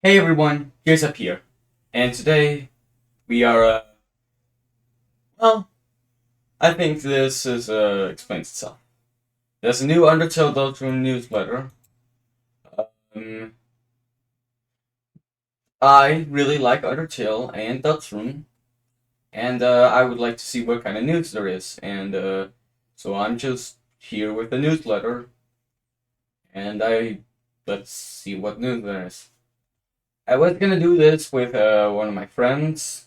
Hey everyone, here's up here, and today we are, well, I think this is, explains itself. There's a new Undertale Deltarune newsletter. Um, I really like Undertale and Deltarune, and, I would like to see what kind of news there is, and, so I'm just here with the newsletter, and let's see what news there is. I was gonna do this with, one of my friends,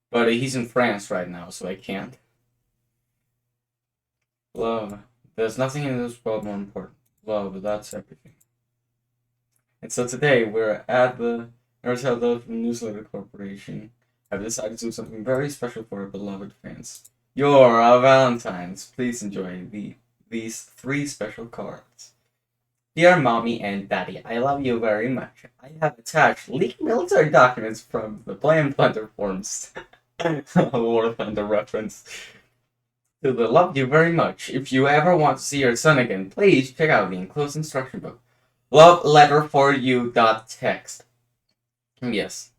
but he's in France right now, so I can't. Love. There's nothing in this world more important. Love, that's everything. And so today we're at the Undertale Newsletter Corporation. Have decided to do something very special for our beloved fans. You're our Valentines. Please enjoy these three special cards. Dear Mommy and Daddy, I love you very much. I have attached leaked military documents from the Blame Thunder forms. War Thunder reference. Lula loved you very much. If you ever want to see your son again, please check out the enclosed instruction book. Love letter for you. Text. Yes.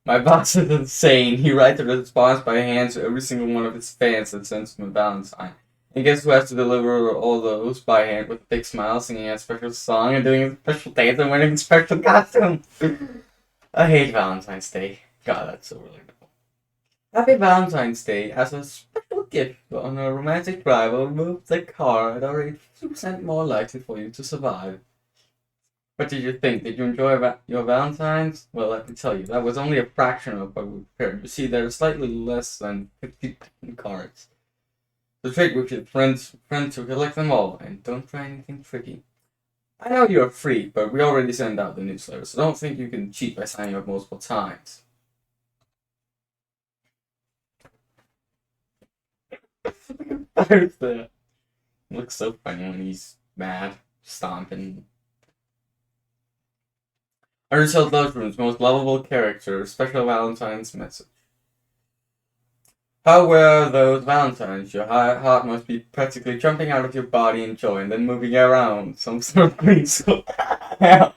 My boss is insane. He writes a response by hand to every single one of his fans that sends him a Valentine. And guess who has to deliver all those by hand with a big smile, singing a special song, and doing a special dance and wearing a special costume? I hate Valentine's Day. God, that's so relatable. Happy Valentine's Day. As a special gift on a romantic drive, I'll remove the card or 50% more likely for you to survive. What did you think? Did you enjoy your Valentine's? Well, let me tell you, that was only a fraction of what we prepared. You see, there are slightly less than 50 cards. So trade with your friends to collect them all, and don't try anything tricky. I know you're free, but we already sent out the newsletter, so don't think you can cheat by signing up multiple times. There's the looks so funny when he's mad, stomping. Undertale Deltarune's most lovable character, special Valentine's message. How were those Valentines? Your heart must be practically jumping out of your body in joy and then moving around some sort of green so well,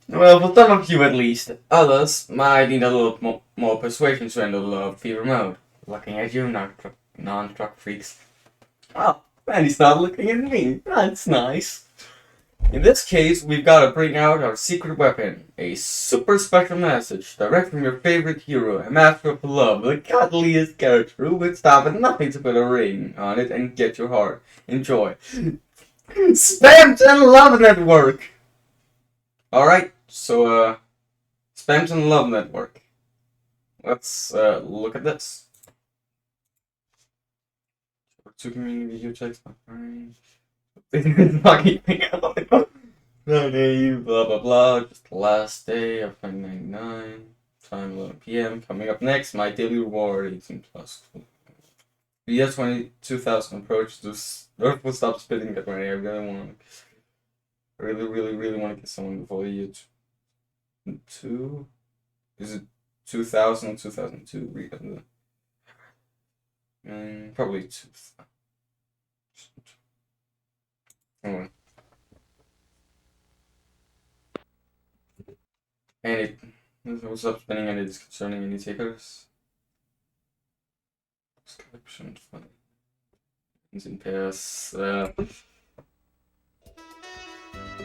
for some of you at least. Others might need a little more persuasion to enter love fever mode. Looking at you, non-truck freaks. Oh, and he's not looking at me. That's nice. In this case, we've got to bring out our secret weapon. A super special message direct from your favorite hero, a master of love, the cuddliest character who would stop at nothing to put a ring on it and get your heart. Enjoy. Spamton Love Network! Alright, so, Spamton Love Network. Let's, look at this. Two community video checks, my friend. Friday, blah blah blah. Just the last day of 1999. Time 11 p.m. Coming up next, my daily reward 18 plus. The year 2000 approach. This Earth will stop spitting. Get ready. I really want to get someone before the year 2. Is it 2000 or 2002? Probably 2000. Oh. And it was up spinning and it is concerning any takers. Collection fun. In pairs.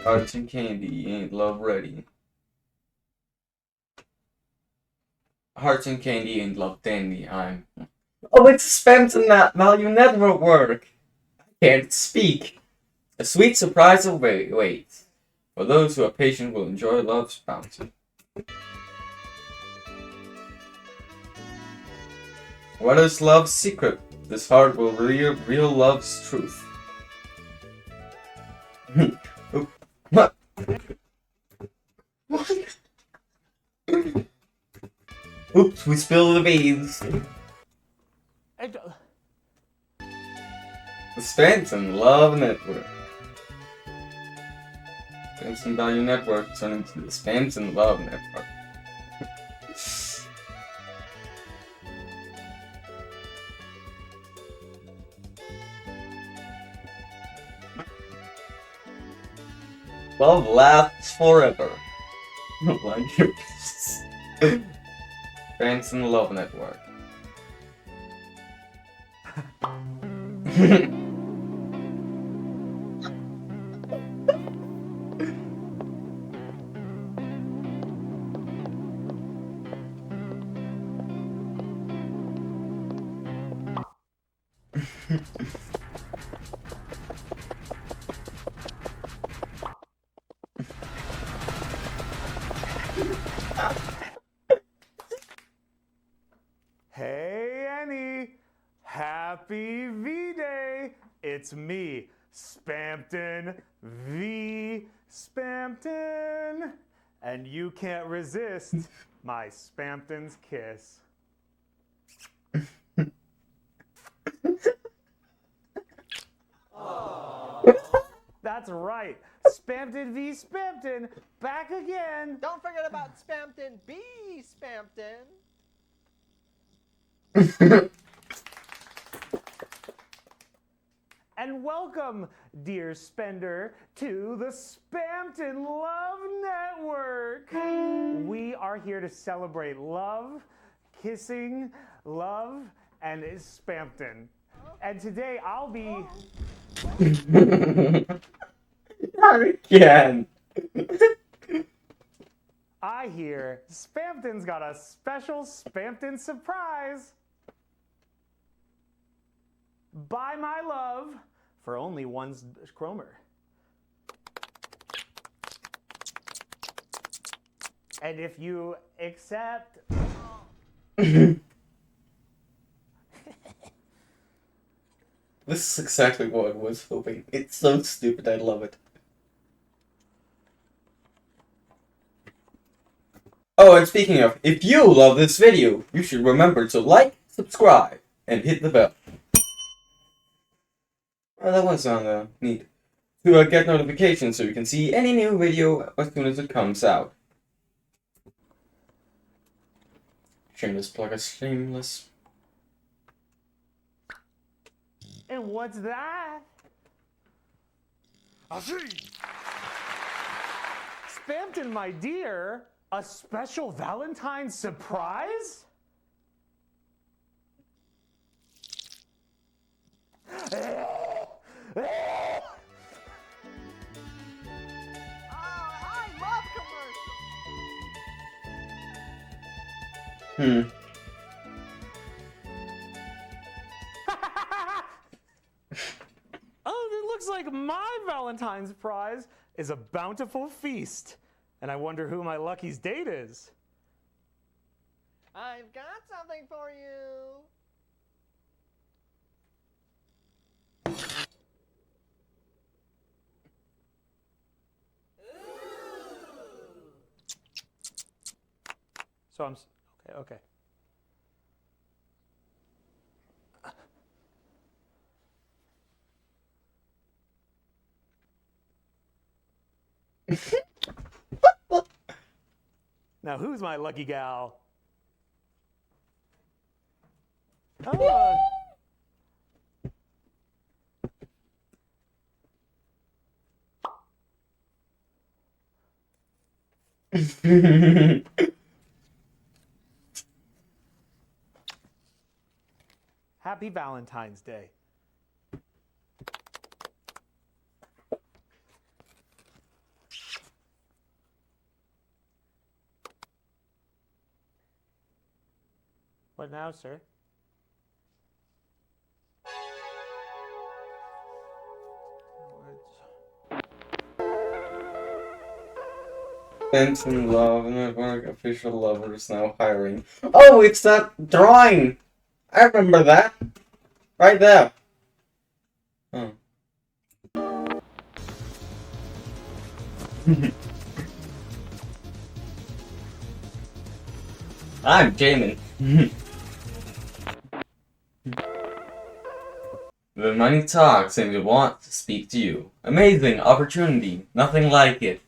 Hearts and candy ain't love ready. Hearts and candy ain't love dandy. Oh, it's spams in that value network. I can't speak. A sweet surprise awaits. For those who are patient will enjoy love's bounty. What is love's secret? This heart will reveal love's truth. What? What? Oops, we spilled the beans. The Spamton Love Network. Spamton Value Network turned into the Spamton Love Network. Love lasts forever. Like your piece. Branson Love Network. Hey Annie, happy V-Day! It's me, Spampton V. Spampton! And you can't resist my Spampton's kiss. That's right, Spampton V. Spampton, back again! Don't forget about Spampton B. Spampton. And welcome, dear spender, to the Spampton Love Network. We are here to celebrate love, kissing, love, and Spampton. And today I'll be... Not again. I hear Spampton's got a special Spampton surprise. Buy my love for only one Cromer. And if you accept... This is exactly what I was hoping. It's so stupid, I love it. Oh, and speaking of, if you love this video, you should remember to like, subscribe, and hit the bell. Oh, that one sound neat. To get notifications so you can see any new video as soon as it comes out. Shameless plug is shameless. And what's that? I see. Spampton, my dear, a special Valentine's surprise? I love commercials. Hmm. Oh, it looks like my Valentine's prize is a bountiful feast. And I wonder who my lucky's date is. I've got something for you. So I'm okay. Now who's my lucky gal? Oh, Happy Valentine's Day. What now, sir? Benson Love Network official lovers now hiring. Oh, it's that drawing! I remember that. Right there. Oh. I'm Jamin. The money talks and we want to speak to you. Amazing opportunity. Nothing like it.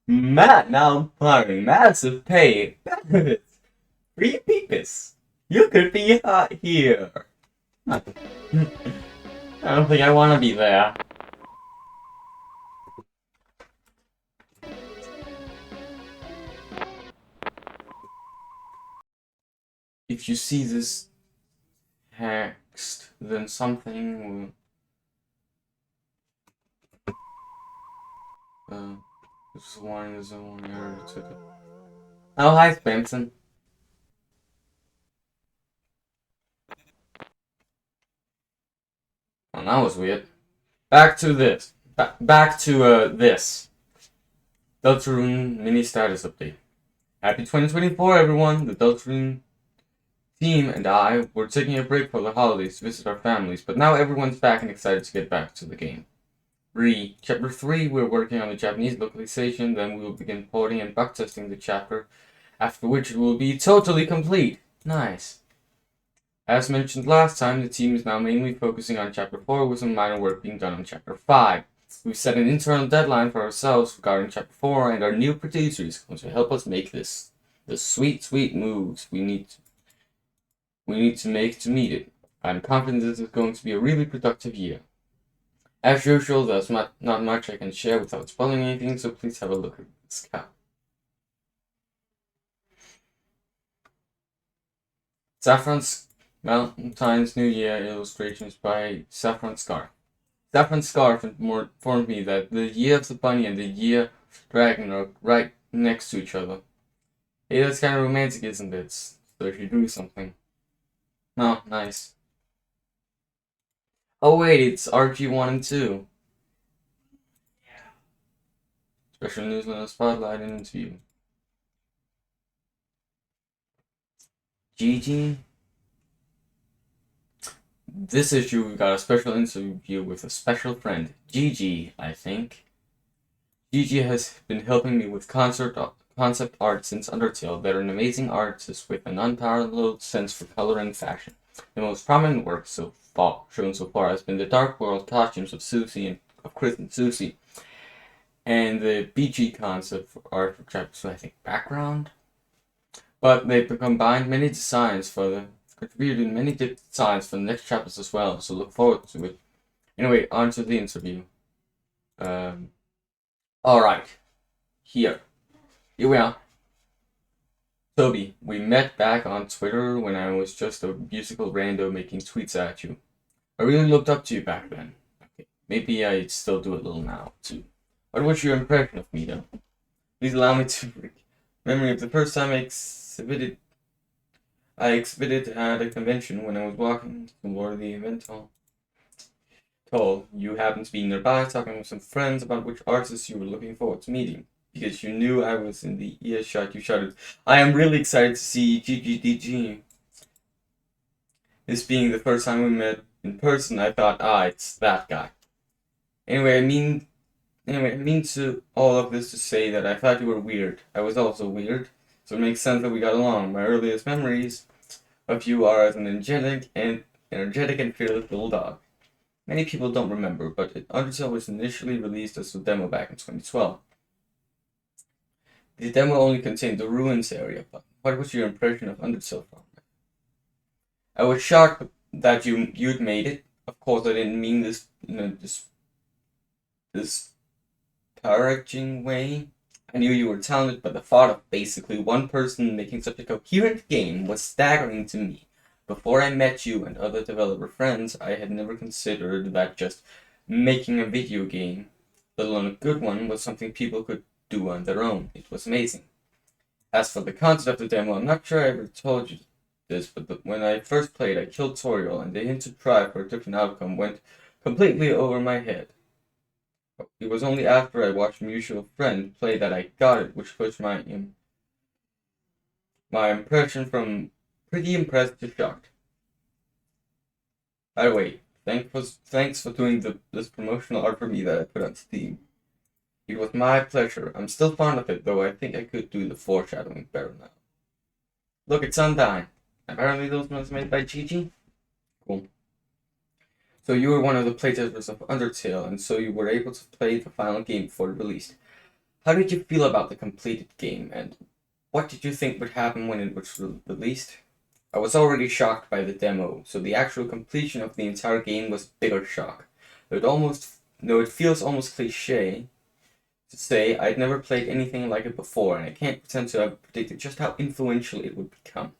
Matt, now I'm firing massive pay. Benefits. Free peepus. You could be hot here. I don't think I want to be there. If you see this text, then something will... this one is the one here to the... Oh, hi, Spencer. Oh, that was weird. Back to this. Back to, this. Deltarune mini status update. Happy 2024, everyone! The Deltarune team and I were taking a break for the holidays to visit our families, but now everyone's back and excited to get back to the game. Chapter 3, we're working on the Japanese localization, then we will begin porting and bug testing the chapter, after which it will be totally complete. Nice. As mentioned last time, the team is now mainly focusing on Chapter 4 with some minor work being done on Chapter 5. We've set an internal deadline for ourselves regarding Chapter 4, and our new producer is going to help us make this. The sweet, sweet moves we need to make to meet it. I'm confident this is going to be a really productive year. As usual, there's not much I can share without spoiling anything, so please have a look at this cap. Saffron's Valentine's New Year illustrations by Saffron Scarf. Saffron Scarf informed me that the Year of the Bunny and the Year of the Dragon are right next to each other. Hey, that's kind of romantic, isn't it? So if you do something. Oh, nice. Oh wait, it's RG1 and 2. Special newsletter spotlight and interview. Gigi. This issue we got a special interview with a special friend, Gigi, I think. Gigi has been helping me with concept art since Undertale. They're an amazing artist with an unparalleled sense for color and fashion. The most prominent work shown so far has been the Dark World costumes of Chris and Susie, and the BG concept for art for chapters, I think, background. But they've contributed many designs for the next chapters as well, so look forward to it. Anyway, on to the interview. Alright. Here we are. Toby, we met back on Twitter when I was just a musical rando making tweets at you. I really looked up to you back then. Okay, maybe I still do a little now, too. What was your impression of me, though? Please allow me to memory of the first time I exhibited at a convention when I was walking toward the event hall. You happened to be nearby talking with some friends about which artists you were looking forward to meeting. Because you knew I was in the earshot, you shouted, "I am really excited to see GGDG." This being the first time we met in person, I thought, it's that guy. Anyway, I mean to all of this to say that I thought you were weird. I was also weird, so it makes sense that we got along. My earliest memories of you are as an energetic and fearless little dog. Many people don't remember, but Undertale was initially released as a demo back in 2012. The demo only contained the ruins area, but what was your impression of Undertale from it? I was shocked that you'd made it. Of course, I didn't mean this in this disparaging way. I knew you were talented, but the thought of basically one person making such a coherent game was staggering to me. Before I met you and other developer friends, I had never considered that just making a video game, let alone a good one, was something people could do on their own. It was amazing. As for the concept of the demo, I'm not sure I ever told you this, but when I first played, I killed Toriel, and the hint to try for a different outcome went completely over my head. It was only after I watched Mutual Friend play that I got it, which pushed my impression from pretty impressed to shocked. By the way, thanks for doing this promotional art for me that I put on Steam. It was my pleasure. I'm still fond of it, though I think I could do the foreshadowing better now. Look, it's Undyne. Apparently those ones made by Gigi? Cool. So you were one of the playtesters of Undertale, and so you were able to play the final game before it released. How did you feel about the completed game, and what did you think would happen when it was released? I was already shocked by the demo, so the actual completion of the entire game was a bigger shock. It feels almost cliche to say I'd never played anything like it before, and I can't pretend to have predicted just how influential it would become.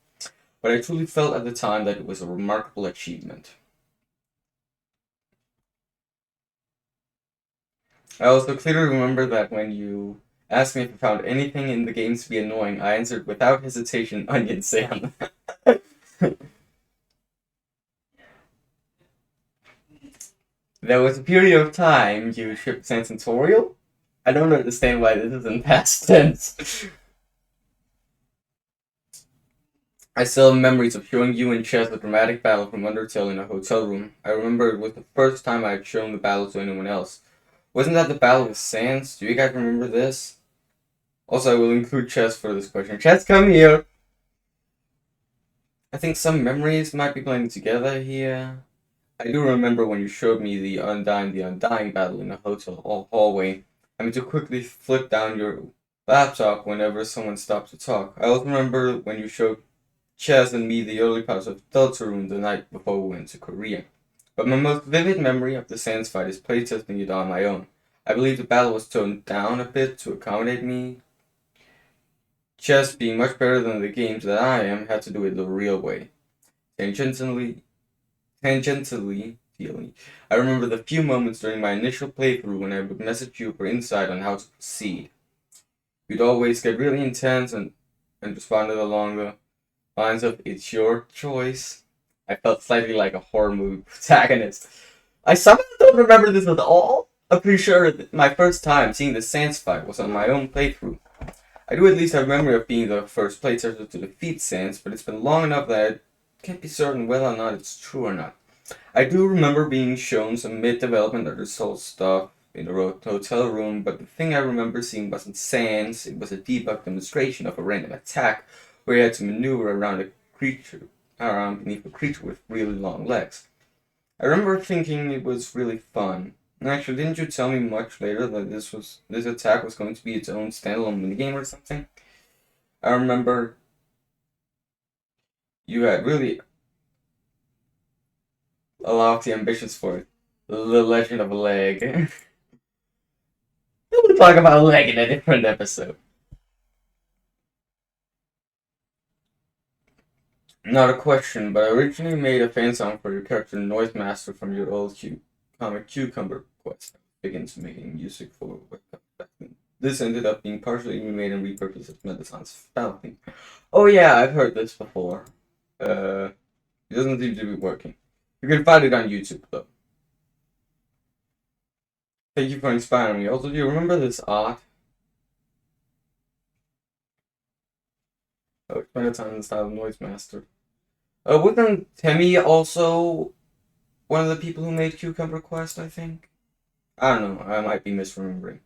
But I truly felt at the time that it was a remarkable achievement. I also clearly remember that when you asked me if I found anything in the games to be annoying, I answered without hesitation, Onion Sam. There was a period of time you shipped Sensorial. I don't understand why this is in past tense. I still have memories of showing you and Chess a dramatic battle from Undertale in a hotel room. I remember it was the first time I had shown the battle to anyone else. Wasn't that the battle with Sans? Do you guys remember this? Also, I will include Chess for this question. Chess, come here! I think some memories might be blending together here. I do remember when you showed me the Undying battle in a hotel hallway. I mean, to quickly flip down your laptop whenever someone stopped to talk. I also remember when you showed Chess and me the early parts of Deltarune the night before we went to Korea. But my most vivid memory of the Sans fight is playtesting it on my own. I believe the battle was toned down a bit to accommodate me. Chess, being much better than the games that I am, had to do it the real way. Tangentially, feeling. I remember the few moments during my initial playthrough when I would message you for insight on how to proceed. You'd always get really intense and responded along the lines of, "It's your choice." I felt slightly like a horror movie protagonist. I somehow don't remember this at all. I'm pretty sure that my first time seeing the Sans fight was on my own playthrough. I do at least have memory of being the first playtester to defeat Sans, but it's been long enough that I can't be certain whether or not it's true or not. I do remember being shown some mid-development Undertale stuff in the hotel room, but the thing I remember seeing wasn't Sans. It was a debug demonstration of a random attack where you had to maneuver around beneath a creature with really long legs. I remember thinking it was really fun. And actually, didn't you tell me much later that this attack was going to be its own standalone minigame or something? I remember you had really a lofty ambitions for it. The Legend of a Leg. We'll talk about leg in a different episode. Not a question, but I originally made a fan song for your character Noise Master from your old comic Cucumber Quest. I began to making music for webcomic back then. This ended up being partially remade and repurposed as Metason's Falcon. Oh yeah, I've heard this before. It doesn't seem to be working. You can find it on YouTube though. Thank you for inspiring me. Also, do you remember this art? Oh, it's Megaton in the style of Noise Master. Wasn't Temmie also one of the people who made Cucumber Quest, I think? I don't know, I might be misremembering.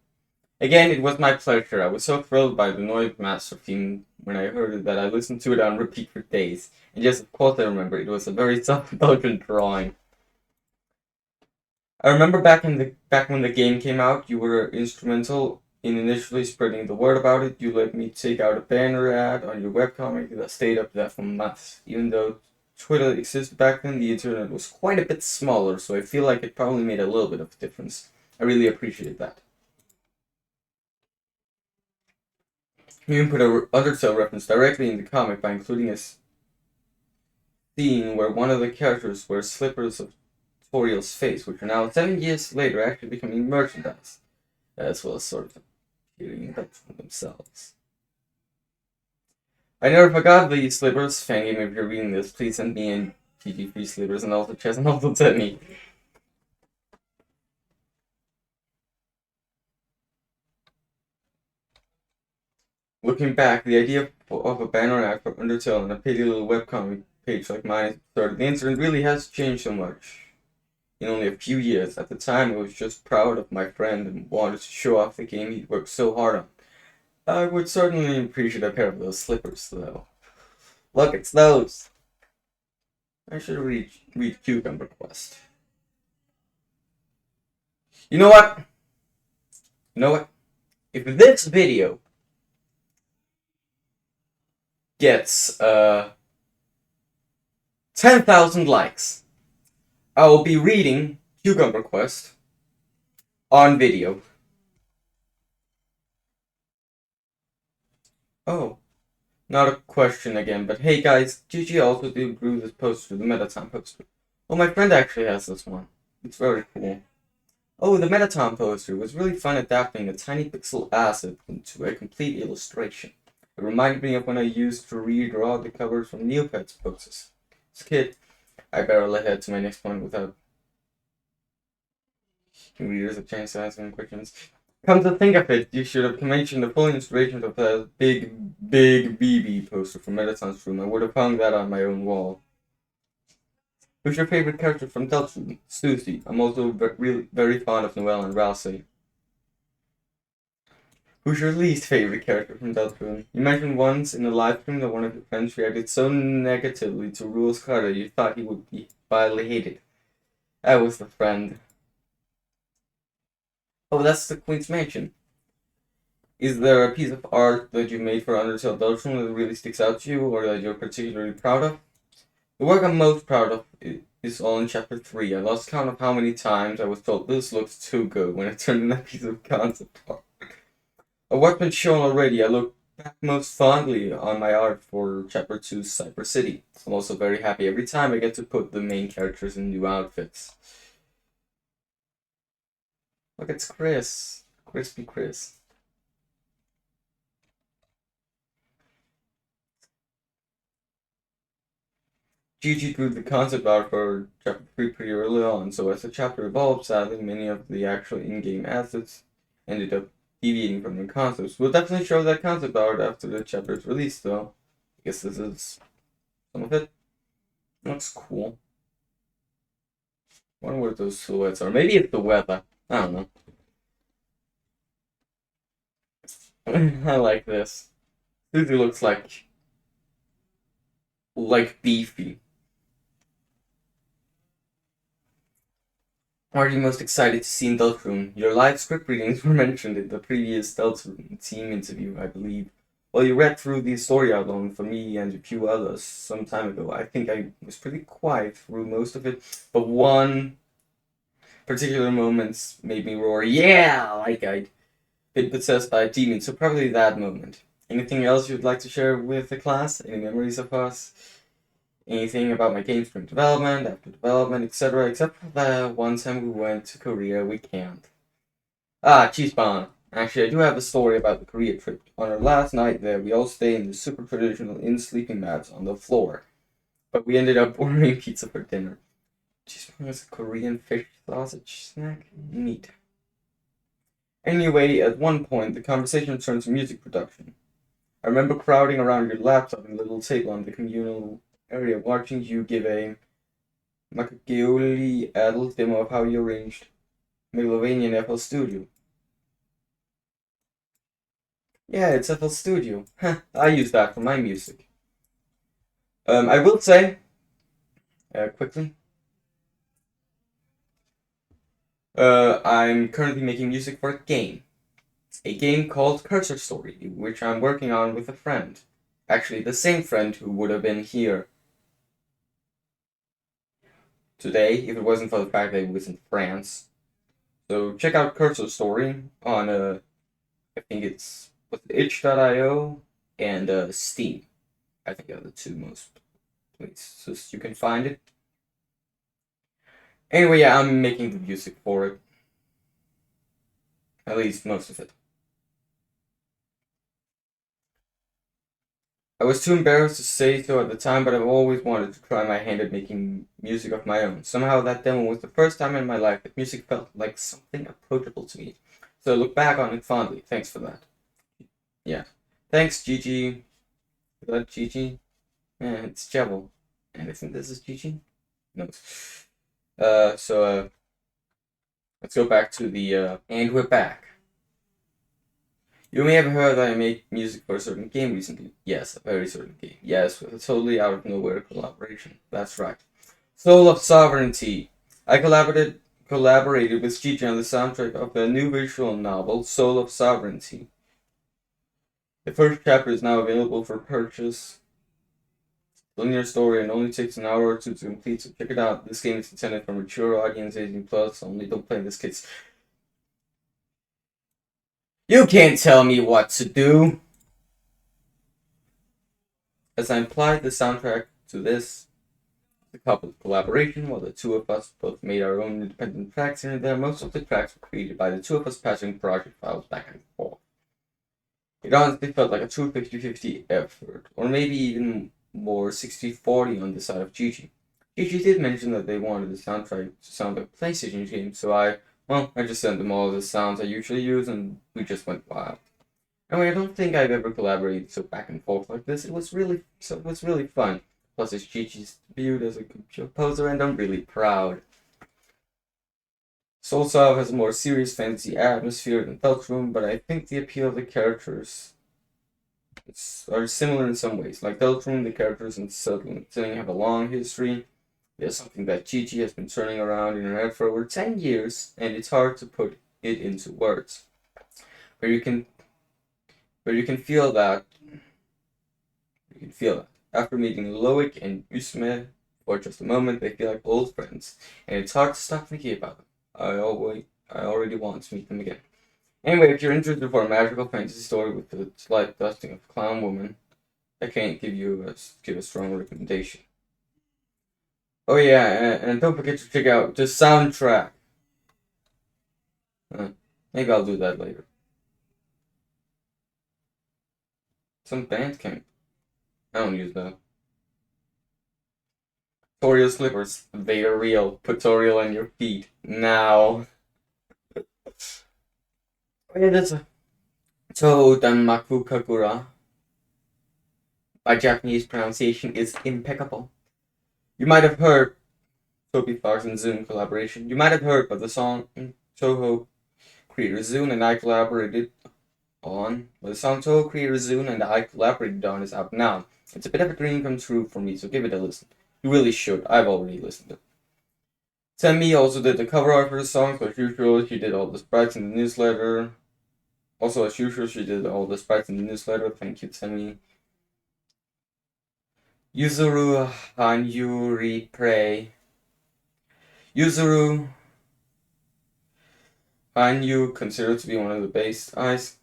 Again, it was my pleasure. I was so thrilled by the Noise Master theme when I heard it that I listened to it on repeat for days. And yes, of course I remember, it was a very self-indulgent drawing. I remember back when the game came out, you were instrumental in initially spreading the word about it. You let me take out a banner ad on your webcomic that stayed up there for months. Even though Twitter existed back then, the internet was quite a bit smaller, so I feel like it probably made a little bit of a difference. I really appreciate that. You even put a Undertale reference directly in the comic by including a scene where one of the characters wears slippers of Toriel's face, which are now 7 years later actually becoming merchandise, as well as sort of appearing from themselves. I never forgot these slippers. Fangame, if you're reading this, please send me in GG free slippers and also Chess and also send me. Looking back, the idea of a banner ad for Undertale and a petty little webcomic page like mine started. The incident really has changed so much in only a few years. At the time, I was just proud of my friend and wanted to show off the game he worked so hard on. I would certainly appreciate a pair of those slippers, though. Look, it's those! I should read Cucumber Quest. You know what? if this video gets 10,000 likes, I will be reading Cucumber Quest on video. Oh, not a question again, but hey guys, GG also drew this poster, the Metatime poster. Oh, my friend actually has this one. It's very cool. Oh, the Metatime poster was really fun adapting a tiny pixel asset into a complete illustration. It reminded me of when I used to redraw the covers from Neopets books as a kid. I barely head to my next point without readers a chance to ask any questions. Come to think of it, you should have mentioned the full illustration of that big BB poster from Meditine's room. I would have hung that on my own wall. Who's your favorite character from Deltarune? Susie. I'm also really very fond of Noelle and Ralsei. Who's your least favorite character from Deltarune? You mentioned once in a live stream that one of your friends reacted so negatively to Rule's card you thought he would be badly hated. That was the friend. Oh, that's the Queen's Mansion. Is there a piece of art that you made for Undertale and Deltarune that really sticks out to you, or that you're particularly proud of? The work I'm most proud of is all in Chapter 3. I lost count of how many times I was told this looks too good when it turned in a piece of concept art. Of what's been shown already, I look back most fondly on my art for Chapter 2's Cyber City. I'm also very happy every time I get to put the main characters in new outfits. Look, it's Chris. Crispy Chris. Gigi drew the concept art for Chapter 3 pretty early on, so as the chapter evolved, sadly, many of the actual in-game assets ended up deviating from the concepts. We'll definitely show that concept art after the chapter is released, though. I guess this is some of it. Looks cool. I wonder what those silhouettes are. Maybe it's the weather. I don't know. I like this. Susie looks like beefy. Are you most excited to see in Deltarune? Your live script readings were mentioned in the previous Deltarune team interview, I believe. Well, you read through the story outline for me and a few others some time ago. I think I was pretty quiet through most of it, but one particular moment made me roar, yeah, like I'd been possessed by a demon, so probably that moment. Anything else you'd like to share with the class? Any memories of us? Anything about my games during development, after development, etc., except for the one time we went to Korea, we can't. Cheese Bond. Actually, I do have a story about the Korea trip. On our last night there, we all stayed in the super traditional inn sleeping mats on the floor. But we ended up ordering pizza for dinner. Cheese Bond is a Korean fish sausage snack? Neat. Anyway, at one point, the conversation turned to music production. I remember crowding around your laptop and little table on the communal area, watching you give a Machiavelli adult demo of how you arranged Megalovania in FL Studio. Yeah, it's FL Studio. I use that for my music. I will say, quickly, I'm currently making music for a game. A game called Cursor Story, which I'm working on with a friend. Actually, the same friend who would have been here today if it wasn't for the fact that he was in France. So check out Cursor Story on I think it's itch.io and Steam. I think are the two most places you can find it. Anyway, yeah, I'm making the music for it. At least most of it. I was too embarrassed to say so at the time, but I've always wanted to try my hand at making music of my own. Somehow that demo was the first time in my life that music felt like something approachable to me. So I look back on it fondly. Thanks for that. Yeah. Thanks, Gigi. Is that Gigi? Yeah, it's Jebel. And I think this is Gigi? No. Let's go back to the, and we're back. You may have heard that I make music for a certain game recently. Yes, a very certain game. Yes, with a totally out of nowhere collaboration. That's right. Soul of Sovereignty. I collaborated with Gigi on the soundtrack of the new visual novel, Soul of Sovereignty. The first chapter is now available for purchase. Linear story and only takes an hour or two to complete, so check it out. This game is intended for mature audience, 18+, only don't play this, kids. You can't tell me what to do! As I implied, the soundtrack to this the couple's collaboration, while the two of us both made our own independent tracks here and there. Most of the tracks were created by the two of us passing project files back and forth. It honestly felt like a true 50-50 effort, or maybe even more 60-40 on the side of Gigi. Gigi did mention that they wanted the soundtrack to sound like a PlayStation game, so I just sent them all the sounds I usually use, and we just went wild. Anyway, I don't think I've ever collaborated so back and forth like this. It was really fun. Plus, it's Gigi's debut as a composer, and I'm really proud. Soul Salve has a more serious fantasy atmosphere than Deltarune, but I think the appeal of the characters are similar in some ways. Like Deltarune, the characters in setting have a long history. There's something that Gigi has been turning around in her head for over 10 years, and it's hard to put it into words. But you can feel that. After meeting Loic and Usme for just a moment, they feel like old friends, and it's hard to stop thinking about them. I already want to meet them again. Anyway, if you're interested for a magical fantasy story with a slight dusting of Clown Woman, I can't give a strong recommendation. Oh yeah, and don't forget to check out the soundtrack. Maybe I'll do that later. Some Bandcamp. I don't use that. Toriel slippers. They are real. Put Toriel on your feet. Now. Oh yeah, that's a Toho Danmaku Kakura. My Japanese pronunciation is impeccable. You might have heard Toby Fox and Zoom collaboration. You might have heard, but the song Toho creator Zune and I collaborated on. The song Toho creator Zune and I collaborated on is out now. It's a bit of a dream come true for me, so give it a listen. You really should. I've already listened to it. Temi also did the cover art for the song, so as usual, she did all the sprites in the newsletter. Also, as usual, she did all the sprites in the newsletter. Thank you, Temi. Yuzuru Hanyuri Pray. Yuzuru Hanyu, considered to be one of the best ice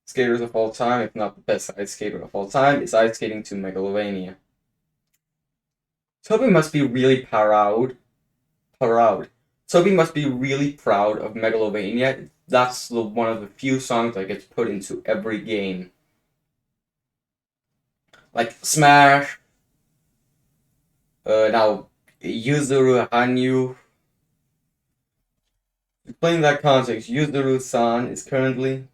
skaters of all time, if not the best ice skater of all time, is ice skating to Megalovania. Toby must be really proud. Toby must be really proud of Megalovania. That's one of the few songs that gets put into every game. Like Smash. Now, Yuzuru Hanyu. Explain that context. Yuzuru-san is currently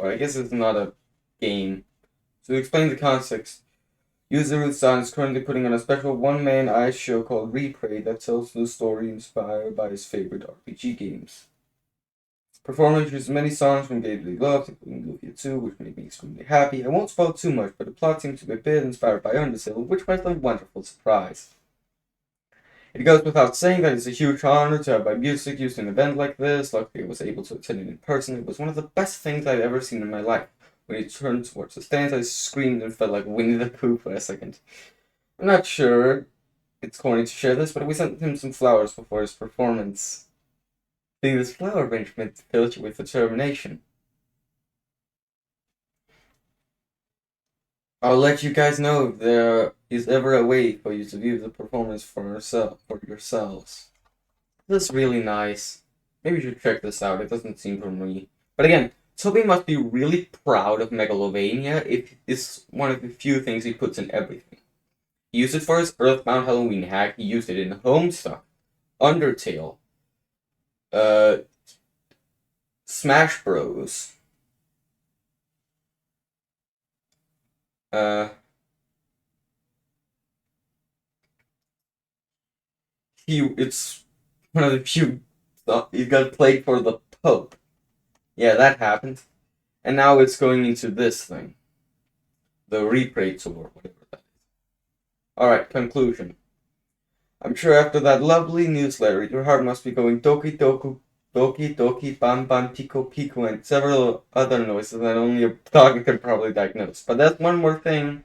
I guess it's not a game. So to explain the context, Yuzuru-san is currently putting on a special one-man ice show called Replay that tells the story inspired by his favorite RPG games. Performance uses many songs from games he loves, including Lufia 2, which made me extremely happy. I won't spoil too much, but the plot seems to be a bit inspired by Undertale, which was a wonderful surprise. It goes without saying that it's a huge honor to have my music used in an event like this. Luckily, I was able to attend it in person. It was one of the best things I've ever seen in my life. When he turned towards the stands, I screamed and felt like Winnie the Pooh for a second. I'm not sure it's corny to share this, but we sent him some flowers before his performance. Seeing this flower arrangement filled you with determination. I'll let you guys know if there is ever a way for you to view the performance for yourselves. This is really nice. Maybe you should check this out. It doesn't seem for me. But again, Toby must be really proud of Megalovania if it's one of the few things he puts in everything. He used it for his Earthbound Halloween hack. He used it in Homestuck, Undertale, Smash Bros. It's one of the few he got played for the Pope. Yeah, that happened. And now it's going into this thing. The Replay tour, whatever that is. Alright, conclusion. I'm sure after that lovely newsletter, your heart must be going doki doku, doki doki, bam bam, pico pico, and several other noises that only a dog can probably diagnose. But that's one more thing.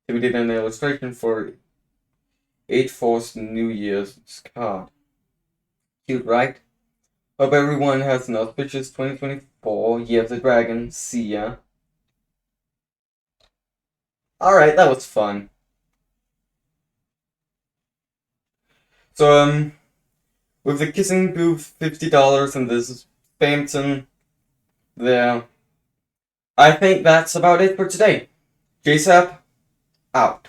We did an illustration for 8-Force New Year's card. Cute, right? Hope everyone has an auspicious 2024, Year of the Dragon. See ya. Alright, that was fun. So, with the kissing booth $50 and this Bampton there, I think that's about it for today. JSAP, out.